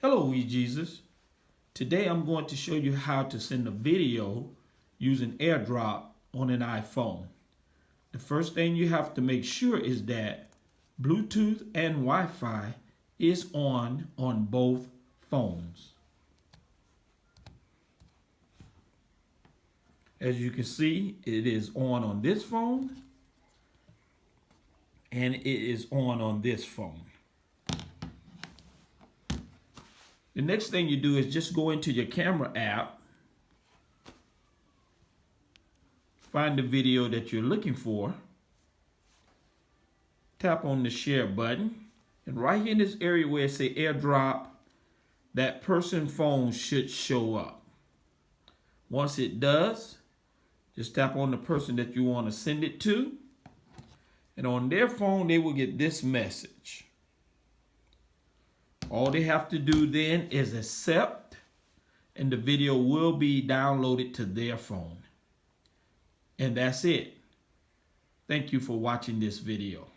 Hello, we Jesus. Today I'm going to show you how to send a video using AirDrop on an iPhone. The first thing you have to make sure is that Bluetooth and Wi-Fi is on both phones. As you can see, it is on this phone and it is on this phone. The next thing you do is just go into your camera app, find the video that you're looking for, tap on the share button, and right here in this area where it says AirDrop, that person's phone should show up. Once it does, just tap on the person that you want to send it to, and on their phone they will get this message. All they have to do then is accept, and the video will be downloaded to their phone. And that's it. Thank you for watching this video.